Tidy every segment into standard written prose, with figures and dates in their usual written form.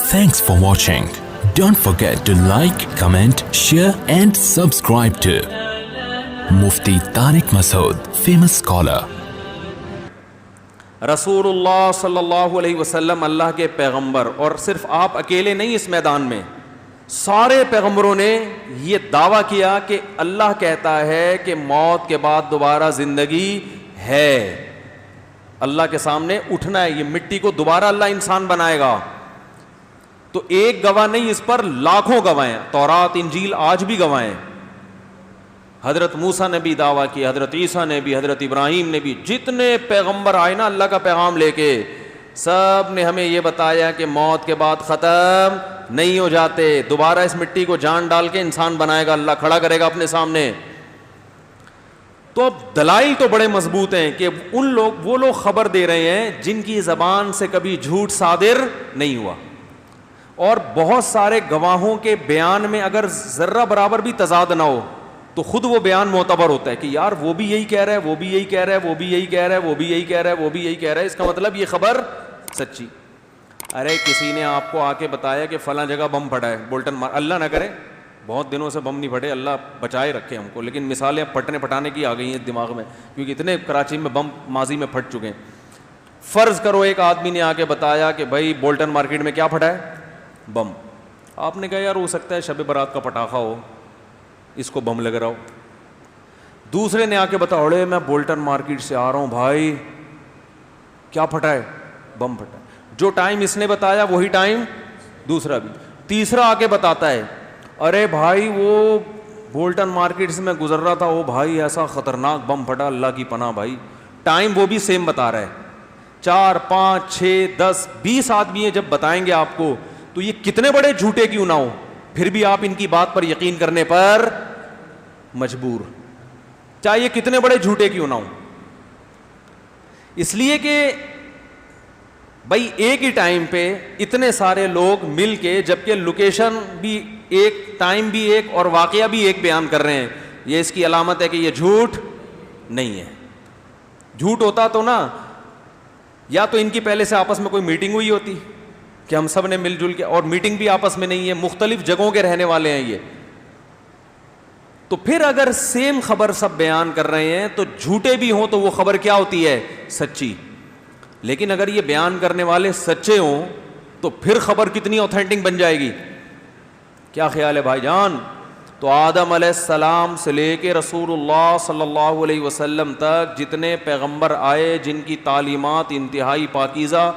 Thanks for watching. Don't forget to like, comment, share and subscribe to Mufti Tariq Masood, famous scholar. رسولullah صلی علیہ وسلم اللہ کے پیغمبر، اور صرف آپ اکیلے نہیں اس میدان میں، سارے پیغمبروں نے یہ دعویٰ کیا کہ اللہ کہتا ہے کہ موت کے بعد دوبارہ زندگی ہے، اللہ کے سامنے اٹھنا ہے، یہ مٹی کو دوبارہ اللہ انسان بنائے گا. تو ایک گواہ نہیں، اس پر لاکھوں گواہ ہیں، تورات انجیل آج بھی گواہ ہیں. حضرت موسیٰ نے بھی دعویٰ کیا، حضرت عیسیٰ نے بھی، حضرت ابراہیم نے بھی، جتنے پیغمبر آئے نا اللہ کا پیغام لے کے، سب نے ہمیں یہ بتایا کہ موت کے بعد ختم نہیں ہو جاتے، دوبارہ اس مٹی کو جان ڈال کے انسان بنائے گا، اللہ کھڑا کرے گا اپنے سامنے. تو اب دلائل تو بڑے مضبوط ہیں کہ وہ لوگ خبر دے رہے ہیں جن کی زبان سے کبھی جھوٹ صادر نہیں ہوا، اور بہت سارے گواہوں کے بیان میں اگر ذرہ برابر بھی تضاد نہ ہو تو خود وہ بیان معتبر ہوتا ہے کہ یار وہ بھی یہی کہہ رہا ہے، وہ بھی یہی کہہ رہا ہے، وہ بھی یہی کہہ رہا ہے، وہ بھی یہی کہہ رہا ہے، وہ بھی یہی کہہ رہا ہے، اس کا مطلب یہ خبر سچی. ارے کسی نے آپ کو آ کے بتایا کہ فلاں جگہ بم پھٹا ہے، بولٹن مار، اللہ نہ کرے بہت دنوں سے بم نہیں پھٹے، اللہ بچائے رکھے ہم کو، لیکن مثالیں پھٹنے پھٹانے کی آ گئی ہیں دماغ میں، کیونکہ اتنے کراچی میں بم ماضی میں پھٹ چکے ہیں. فرض کرو ایک آدمی نے آ کے بتایا کہ بھائی بولٹن مارکیٹ میں کیا پھٹا ہے؟ بم. آپ نے کہا یار ہو سکتا ہے شب برات کا پٹاخہ ہو، اس کو بم لگ رہا ہو. دوسرے نے آ کے بتایا اڑے میں بولٹن مارکیٹ سے آ رہا ہوں بھائی، کیا پھٹا ہے؟ بم پھٹا ہے. جو ٹائم اس نے بتایا وہی ٹائم دوسرا بھی. تیسرا آ کے بتاتا ہے ارے بھائی وہ بولٹن مارکیٹ سے میں گزر رہا تھا، وہ بھائی ایسا خطرناک بم پھٹا، اللہ کی پناہ بھائی. ٹائم وہ بھی سیم بتا رہا ہے. 4 5 6 10 20 آدمی ہیں، جب بتائیں گے آپ کو تو یہ کتنے بڑے جھوٹے کیوں نہ ہو، پھر بھی آپ ان کی بات پر یقین کرنے پر مجبور، چاہے یہ کتنے بڑے جھوٹے کیوں نہ ہو. اس لیے کہ بھائی ایک ہی ٹائم پہ اتنے سارے لوگ مل کے، جبکہ لوکیشن بھی ایک، ٹائم بھی ایک، اور واقعہ بھی ایک بیان کر رہے ہیں، یہ اس کی علامت ہے کہ یہ جھوٹ نہیں ہے. جھوٹ ہوتا تو نا، یا تو ان کی پہلے سے آپس میں کوئی میٹنگ ہوئی ہوتی کہ ہم سب نے مل جل کے، اور میٹنگ بھی آپس میں نہیں ہے، مختلف جگہوں کے رہنے والے ہیں یہ. تو پھر اگر سیم خبر سب بیان کر رہے ہیں تو جھوٹے بھی ہوں تو وہ خبر کیا ہوتی ہے؟ سچی. لیکن اگر یہ بیان کرنے والے سچے ہوں تو پھر خبر کتنی اوتھینٹک بن جائے گی. کیا خیال ہے بھائی جان؟ تو آدم علیہ السلام سے لے کے رسول اللہ صلی اللہ علیہ وسلم تک جتنے پیغمبر آئے جن کی تعلیمات انتہائی پاکیزہ،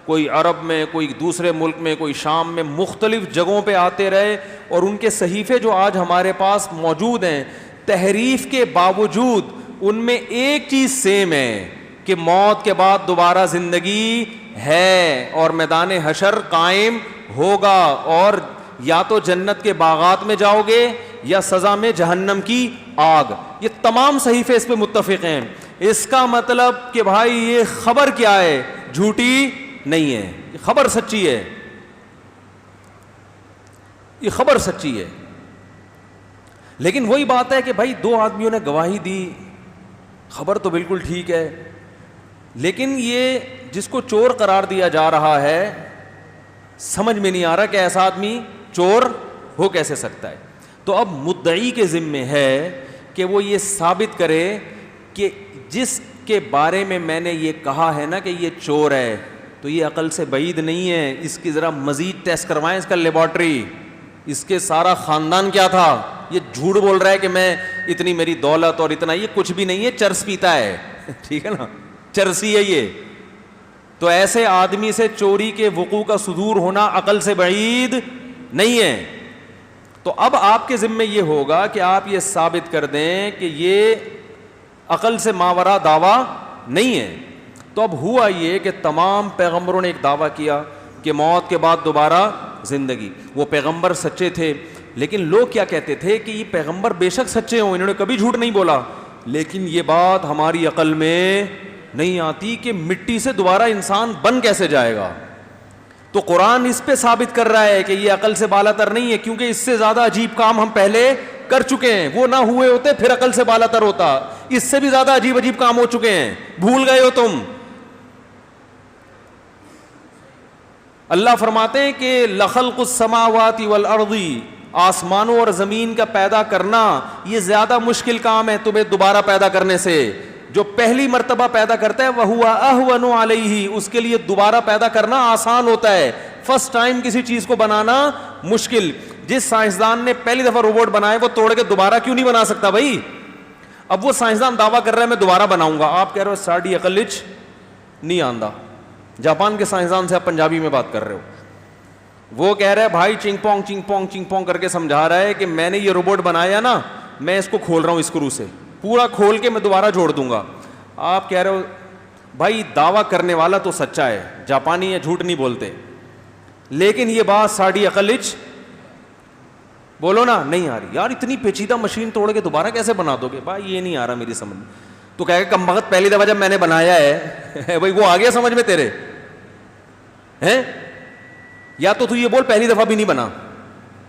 کوئی عرب میں، کوئی دوسرے ملک میں، کوئی شام میں، مختلف جگہوں پہ آتے رہے، اور ان کے صحیفے جو آج ہمارے پاس موجود ہیں، تحریف کے باوجود ان میں ایک چیز سیم ہے کہ موت کے بعد دوبارہ زندگی ہے اور میدان حشر قائم ہوگا، اور یا تو جنت کے باغات میں جاؤ گے یا سزا میں جہنم کی آگ. یہ تمام صحیفے اس پہ متفق ہیں. اس کا مطلب کہ بھائی یہ خبر کیا ہے؟ جھوٹی نہیں ہے، یہ خبر سچی ہے، یہ خبر سچی ہے. لیکن وہی بات ہے کہ بھائی 2 آدمیوں نے گواہی دی، خبر تو بالکل ٹھیک ہے، لیکن یہ جس کو چور قرار دیا جا رہا ہے سمجھ میں نہیں آ رہا کہ ایسا آدمی چور ہو کیسے سکتا ہے. تو اب مدعی کے ذمے ہے کہ وہ یہ ثابت کرے کہ جس کے بارے میں میں نے یہ کہا ہے نا کہ یہ چور ہے، تو یہ عقل سے بعید نہیں ہے، اس کی ذرا مزید ٹیسٹ کروائیں، اس کا لیبارٹری، اس کے سارا خاندان کیا تھا. یہ جھوٹ بول رہا ہے کہ میں اتنی میری دولت اور اتنا، یہ کچھ بھی نہیں ہے، چرس پیتا ہے ٹھیک ہے نا، چرسی ہے یہ. تو ایسے آدمی سے چوری کے وقوع کا صدور ہونا عقل سے بعید نہیں ہے. تو اب آپ کے ذمہ یہ ہوگا کہ آپ یہ ثابت کر دیں کہ یہ عقل سے ماورا دعویٰ نہیں ہے. تو اب ہوا یہ کہ تمام پیغمبروں نے ایک دعویٰ کیا کہ موت کے بعد دوبارہ زندگی. وہ پیغمبر سچے تھے، لیکن لوگ کیا کہتے تھے کہ یہ پیغمبر بے شک سچے ہوں، انہوں نے کبھی جھوٹ نہیں بولا، لیکن یہ بات ہماری عقل میں نہیں آتی کہ مٹی سے دوبارہ انسان بن کیسے جائے گا. تو قرآن اس پہ ثابت کر رہا ہے کہ یہ عقل سے بالا تر نہیں ہے، کیونکہ اس سے زیادہ عجیب کام ہم پہلے کر چکے ہیں. وہ نہ ہوئے ہوتے پھر عقل سے بالا تر ہوتا، اس سے بھی زیادہ عجیب عجیب کام ہو چکے ہیں، بھول گئے ہو تم. اللہ فرماتے ہیں کہ لخلق السماوات والارض، آسمانوں اور زمین کا پیدا کرنا یہ زیادہ مشکل کام ہے تمہیں دوبارہ پیدا کرنے سے. جو پہلی مرتبہ پیدا کرتا ہے وَهُوَ أَهْوَنُ عَلَيْهِ، اس کے لیے دوبارہ پیدا کرنا آسان ہوتا ہے. فرسٹ ٹائم کسی چیز کو بنانا مشکل. جس سائنسدان نے پہلی دفعہ روبوٹ بنائے وہ توڑ کے دوبارہ کیوں نہیں بنا سکتا بھائی؟ اب وہ سائنسدان دعویٰ کر رہا ہے میں دوبارہ بناؤں گا، آپ کہہ رہے ہو ساڑی عقل وچ نہیں آندا. جاپان کے سائنسدان سے آپ پنجابی میں بات کر رہے ہو، وہ کہہ رہا ہے بھائی چنگ پونگ چنگ پونگ چنگ پونگ کر کے سمجھا رہا ہے کہ میں نے یہ روبوٹ بنایا نا، میں اس کو کھول رہا ہوں اسکرو سے، پورا کھول کے میں دوبارہ جوڑ دوں گا. آپ کہہ رہے ہو بھائی دعویٰ کرنے والا تو سچا ہے، جاپانی ہے، جھوٹ نہیں بولتے، لیکن یہ بات ساڑی عقل وچ بولو نا نہیں آ رہی. یار اتنی پیچیدہ مشین توڑ کے دوبارہ کیسے بنا دو گے؟ بھائی یہ نہیں آ رہا میری سمجھ میں. تو کہے گا کم بخت پہلی دفعہ جب میں نے بنایا ہے بھائی وہ آ گیا سمجھ میں تیرے ہیں؟ یا تو یہ بول پہلی دفعہ بھی نہیں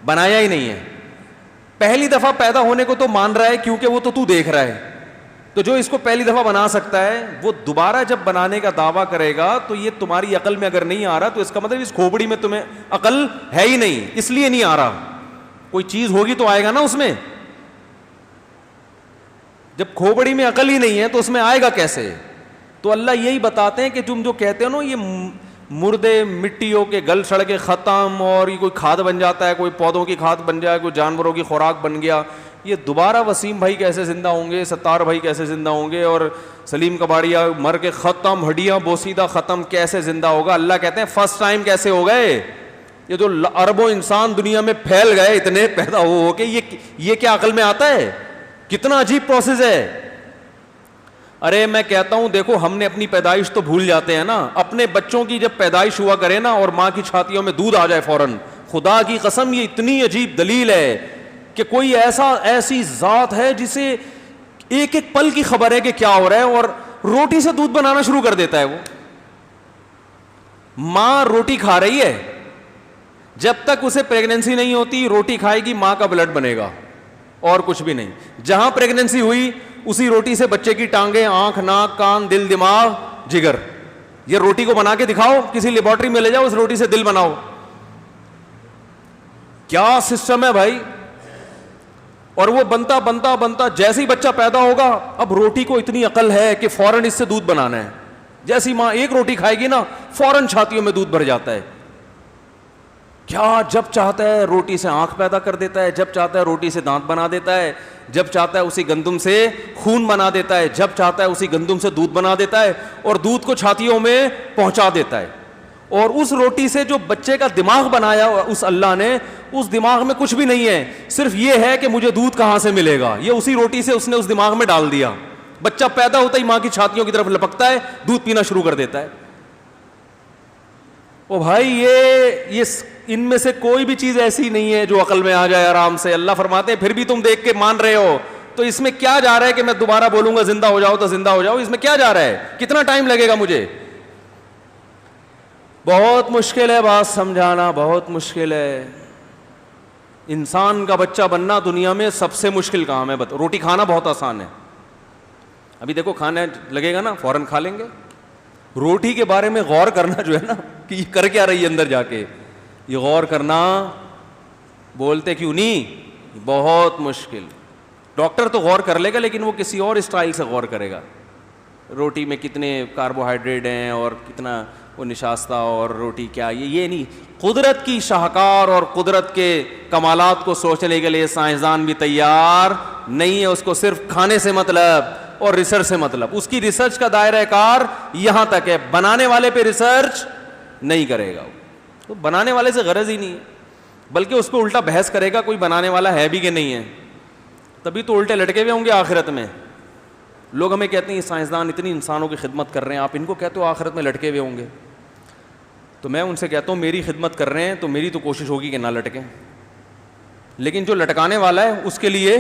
بنایا ہی نہیں ہے. پہلی دفعہ پیدا ہونے کو تو مان رہا ہے کیونکہ وہ تو دیکھ رہا ہے. تو جو اس کو پہلی دفعہ بنا سکتا ہے وہ دوبارہ جب بنانے کا دعویٰ کرے گا تو یہ تمہاری عقل میں اگر نہیں آ رہا تو اس کا مطلب اس کھوپڑی میں تمہیں عقل ہے ہی نہیں، اس لیے نہیں آ رہا. کوئی چیز ہوگی تو آئے گا نا اس میں. جب کھوپڑی میں عقل ہی نہیں ہے تو اس میں آئے گا کیسے؟ تو اللہ یہی بتاتے ہیں کہ تم جو کہتے ہو نا یہ مردے مٹیوں کے گل سڑ کے ختم اور یہ کوئی کھاد بن جاتا ہے، کوئی پودوں کی کھاد بن جائے، کوئی جانوروں کی خوراک بن گیا، یہ دوبارہ وسیم بھائی کیسے زندہ ہوں گے، ستار بھائی کیسے زندہ ہوں گے، اور سلیم کباڑیا مر کے ختم، ہڈیاں بوسیدہ ختم، کیسے زندہ ہوگا؟ اللہ کہتے ہیں فرسٹ ٹائم کیسے ہو گئے؟ یہ جو اربوں انسان دنیا میں پھیل گئے اتنے پیدا ہو کے، یہ کیا عقل میں آتا ہے؟ کتنا عجیب پروسیس ہے. ارے میں کہتا ہوں دیکھو ہم نے اپنی پیدائش تو بھول جاتے ہیں نا. اپنے بچوں کی جب پیدائش ہوا کرے نا اور ماں کی چھاتیوں میں دودھ آ جائے فوراً، خدا کی قسم یہ اتنی عجیب دلیل ہے کہ کوئی ایسی ذات ہے جسے ایک ایک پل کی خبر ہے کہ کیا ہو رہا ہے، اور روٹی سے دودھ بنانا شروع کر دیتا ہے. وہ ماں روٹی کھا رہی ہے، جب تک اسے پریگننسی نہیں ہوتی روٹی کھائے گی، ماں کا بلڈ بنے گا اور کچھ بھی نہیں. جہاں پریگننسی ہوئی اسی روٹی سے بچے کی ٹانگیں، آنکھ، ناک، کان، دل، دماغ، جگر. یہ روٹی کو بنا کے دکھاؤ، کسی لیبارٹری میں لے جاؤ، اس روٹی سے دل بناؤ. کیا سسٹم ہے بھائی. اور وہ بنتا بنتا بنتا جیسے ہی بچہ پیدا ہوگا، اب روٹی کو اتنی عقل ہے کہ فوراً اس سے دودھ بنانا ہے. جیسی ماں ایک روٹی کھائے گی نا فوراً چھاتیوں میں دودھ بھر جاتا ہے. کیا جب چاہتا ہے روٹی سے آنکھ پیدا کر دیتا ہے، جب چاہتا ہے روٹی سے دانت بنا دیتا ہے، جب چاہتا ہے اسی گندم سے خون بنا دیتا ہے، جب چاہتا ہے اسی گندم سے دودھ بنا دیتا ہے اور دودھ کو چھاتیوں میں پہنچا دیتا ہے. اور اس روٹی سے جو بچے کا دماغ بنایا اس اللہ نے، اس دماغ میں کچھ بھی نہیں ہے، صرف یہ ہے کہ مجھے دودھ کہاں سے ملے گا. یہ اسی روٹی سے اس نے اس دماغ میں ڈال دیا. بچہ پیدا ہوتا ہی ماں کی چھاتیوں کی طرف لپکتا ہے، دودھ پینا شروع کر دیتا ہے. او بھائی یہ ان میں سے کوئی بھی چیز ایسی نہیں ہے جو عقل میں آ جائے آرام سے. اللہ فرماتے ہیں پھر بھی تم دیکھ کے مان رہے ہو تو اس میں کیا جا رہا ہے کہ میں دوبارہ بولوں گا زندہ ہو جاؤ تو زندہ ہو جاؤ؟ اس میں کیا جا رہا ہے؟ کتنا ٹائم لگے گا مجھے؟ بہت مشکل ہے بات سمجھانا، بہت مشکل ہے. انسان کا بچہ بننا دنیا میں سب سے مشکل کام ہے. روٹی کھانا بہت آسان ہے. ابھی دیکھو کھانے لگے گا نا فوراً کھا لیں گے. روٹی کے بارے میں غور کرنا جو ہے نا کہ یہ کر کیا رہی ہے اندر جا کے، یہ غور کرنا بولتے کیوں نہیں، بہت مشکل. ڈاکٹر تو غور کر لے گا لیکن وہ کسی اور اسٹائل سے غور کرے گا. روٹی میں کتنے کاربوہائیڈریٹ ہیں اور کتنا وہ نشاستہ اور روٹی کیا، یہ نہیں. قدرت کی شاہکار اور قدرت کے کمالات کو سوچنے کے لیے سائنسدان بھی تیار نہیں ہے. اس کو صرف کھانے سے مطلب اور ریسرچ سے مطلب. اس کی ریسرچ کا دائرہ کار یہاں تک ہے، بنانے والے پہ ریسرچ نہیں کرے گا. تو بنانے والے سے غرض ہی نہیں ہے، بلکہ اس پہ الٹا بحث کرے گا کوئی بنانے والا ہے بھی کہ نہیں ہے. تبھی تو الٹے لٹکے ہوئے ہوں گے آخرت میں. لوگ ہمیں کہتے ہیں یہ سائنسدان اتنی انسانوں کی خدمت کر رہے ہیں، آپ ان کو کہتے ہو آخرت میں لٹکے ہوئے ہوں گے. تو میں ان سے کہتا ہوں میری خدمت کر رہے ہیں تو میری تو کوشش ہوگی کہ نہ لٹکیں، لیکن جو لٹکانے والا ہے اس کے لیے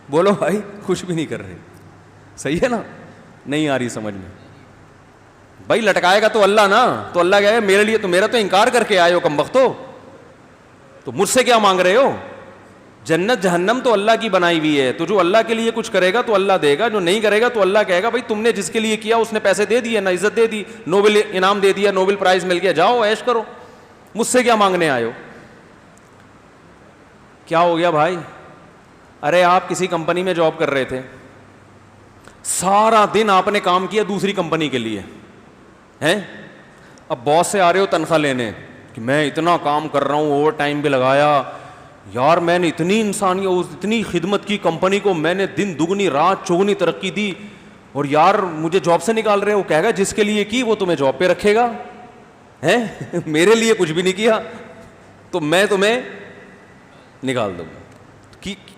بولو بھائی کچھ بھی نہیں کر رہے. صحیح ہے نا؟ نہیں آ رہی سمجھ میں. بھائی لٹکائے گا تو اللہ نا، تو اللہ کہے میرے لیے تو میرا تو انکار کر کے آئے ہو کم بختو، تو مجھ سے کیا مانگ رہے ہو؟ جنت جہنم تو اللہ کی بنائی ہوئی ہے. تو جو اللہ کے لیے کچھ کرے گا تو اللہ دے گا، جو نہیں کرے گا تو اللہ کہے گا بھائی تم نے جس کے لیے کیا اس نے پیسے دے دیے، نہ عزت دے دی، نوبل انعام دے دیا، نوبل پرائز مل گیا، جاؤ عیش کرو. مجھ سے کیا مانگنے آئے ہو؟ کیا ہو گیا بھائی؟ ارے آپ کسی کمپنی میں جاب کر رہے تھے, سارا دن آپ نے کام کیا دوسری کمپنی کے لیے ہیں, اب باس سے آ رہے ہو تنخواہ لینے کہ میں اتنا کام کر رہا ہوں, اوور ٹائم بھی لگایا, یار میں نے اتنی انسانیت اتنی خدمت کی کمپنی کو, میں نے دن دگنی رات چوگنی ترقی دی, اور یار مجھے جاب سے نکال رہے ہو. کہے گا جس کے لیے کی وہ تمہیں جاب پہ رکھے گا, ہیں میرے لیے کچھ بھی نہیں کیا تو میں تمہیں نکال دوں گا.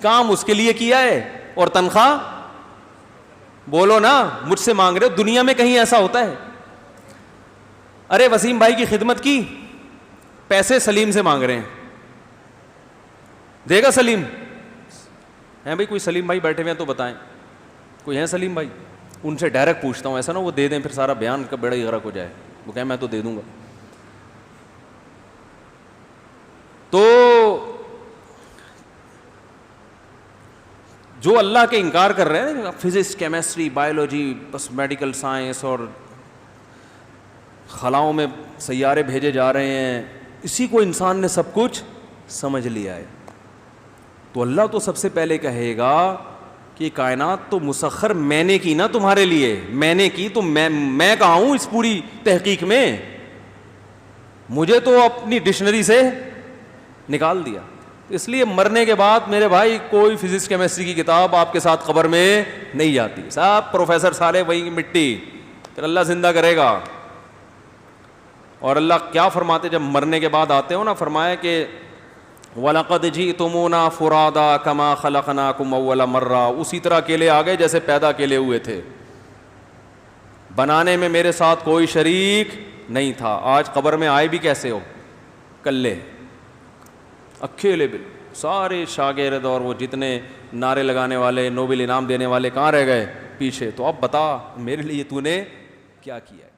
کام اس کے لیے کیا ہے اور تنخواہ بولو نا مجھ سے مانگ رہے ہو. دنیا میں کہیں ایسا ہوتا ہے؟ ارے وسیم بھائی کی خدمت کی, پیسے سلیم سے مانگ رہے ہیں, دے گا سلیم؟ ہیں بھائی کوئی سلیم بھائی بیٹھے ہوئے ہیں تو بتائیں, کوئی ہیں سلیم بھائی؟ ان سے ڈائریکٹ پوچھتا ہوں, ایسا نا وہ دے دیں پھر سارا بیان کا بیڑا ہی غرق ہو جائے. وہ کہیں میں تو دے دوں گا. تو جو اللہ کے انکار کر رہے ہیں, فزکس, کیمسٹری, بایولوجی, بس میڈیکل سائنس اور خلاؤں میں سیارے بھیجے جا رہے ہیں, اسی کو انسان نے سب کچھ سمجھ لیا ہے. تو اللہ تو سب سے پہلے کہے گا کہ کائنات تو مسخر میں نے کی نا تمہارے لیے, میں نے کی, تو میں کہاں ہوں اس پوری تحقیق میں؟ مجھے تو اپنی ڈکشنری سے نکال دیا. اس لیے مرنے کے بعد میرے بھائی کوئی فزکس کیمسٹری کی کتاب آپ کے ساتھ قبر میں نہیں جاتی. صاحب پروفیسر سارے وہی مٹی, پھر اللہ زندہ کرے گا. اور اللہ کیا فرماتے جب مرنے کے بعد آتے ہو نا, فرمایا کہ وَلَقَدْ جِئْتُمُونَا فُرَادَا كَمَا خَلَقْنَاكُمْ أَوَّلَ مَرَّةٍ, اسی طرح اکیلے آ گئے جیسے پیدا اکیلے ہوئے تھے, بنانے میں میرے ساتھ کوئی شریک نہیں تھا. آج قبر میں آئے بھی کیسے ہو؟ کلے, اکیلے. سارے شاگرد اور وہ جتنے نعرے لگانے والے, نوبل انعام دینے والے کہاں رہ گئے؟ پیچھے. تو اب بتا میرے لیے تو نے کیا کیا ہے؟